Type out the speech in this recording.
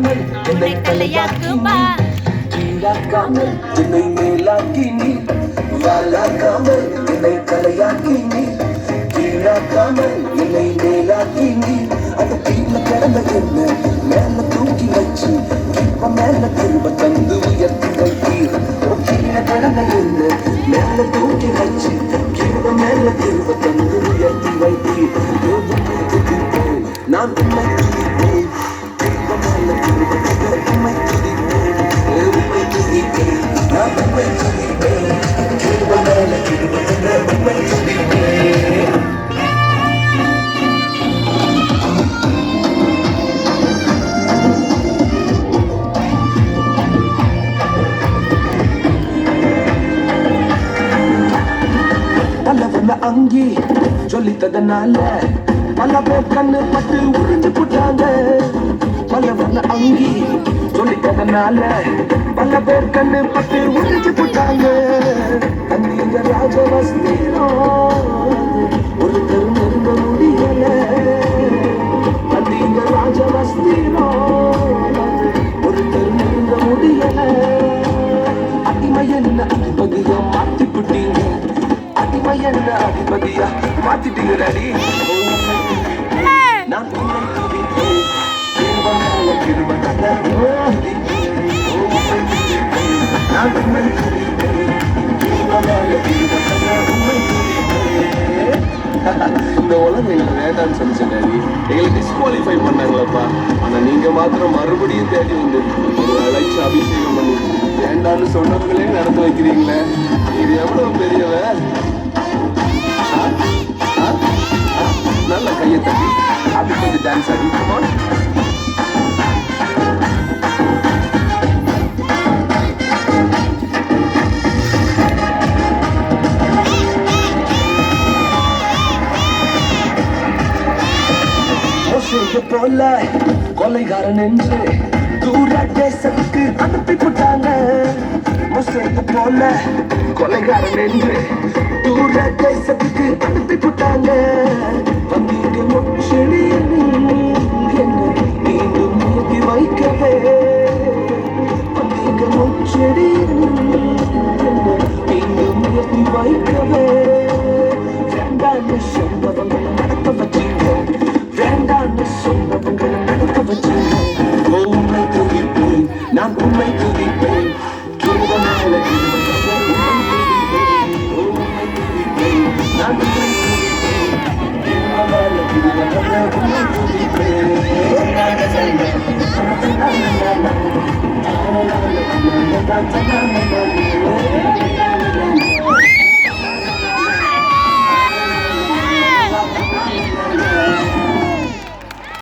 கீழாக்காமல் என்னை தலையாக்குமா, கீழாக்காமல் என்னை மேலாக்கி நீ, வாழாக்காமல் என்னை தலையாக்கி நீ, கீழாக்காமல் என்னை மேலாக்கி நீ. அது கீழே கிடந்த என்ன மேல தூக்கி வச்சு இப்ப மேல திரும்ப தந்து உயர்த்தி வைத்தீர். கீழே கிடந்த என்ன மேல தூக்கி வச்சு கீழே மேல திரும்ப தந்து உயர்த்தி வைத்தீர். நான் உண்மை துதிப்பேன், திரும்ப மேல திரும்ப உண்மை துதிப்பேன், உண்மை துதிப்பேன், நான் உண்மை துதிப்பேன், திரும்ப மேல திரும்ப உண்மை துதிப்பேன். அங்கி சொல்லித்ததனால பல பேர் கண்ணு பட்டு உறிஞ்சு போட்டாங்க. பலவன அங்கி சொல்லித்ததனால பல பேர் கண்ணு பட்டு உறிஞ்சு போட்டாங்க. அந்த ராஜவஸ்திரம் ஒருத்தர் நெருங்க முடியல. அந்த ராஜவஸ்திரம் ஒருத்தர் நெருங்க முடியல. அடிமை என்ன அதிபதியா மாத்தி புட்டீங்க, அடிமை என்ன அதிபதியா மாத்திட்டீங்க டாடி. நான் இந்த உலகம் எங்களுக்கு வேண்டான்னு சொல்லிச்சு டாடி. எங்களை டிஸ்குவாலிஃபை பண்ணாங்களப்பா. ஆனா நீங்க மாத்திரம் மறுபடியும் தேடி வந்து ஒரு அழைச்சி அபிஷேகம் பண்ணி வேண்டான்னு சொன்னவங்களே நடந்து வைக்கிறீங்களே, இது எவ்வளவு பெரியவ. நல்ல கையை தட்டி அப்படி கொஞ்சம் டான்ஸ் ஆடி. கமான். மோசையை போல கொலைகாரன் என்று தூர தேசத்துக்கு அனுப்பி போட்டாங்க. மோசையை போல கொலைகாரன் என்று தூர தேசத்துக்கு அனுப்பி போட்டாங்க. வந்தீங்க முச்செடியில் என்னை மீண்டும் நிறுத்தி வைக்கவே. வந்தீங்க முச்செடியில் என்னை மீண்டும் நிறுத்தி வைக்கவே. வேண்டான்னு சொன்னவங்களை நடத்த வச்சீங்க, வேண்டான்னு சொன்னவங்களை நடத்த வச்சீங்க. உண்மை துதிப்பேன், நான் உண்மை துதிப்பேன், கீழ மேல உண்மை துதிப்பேன், உண்மை துதிப்பேன், நான்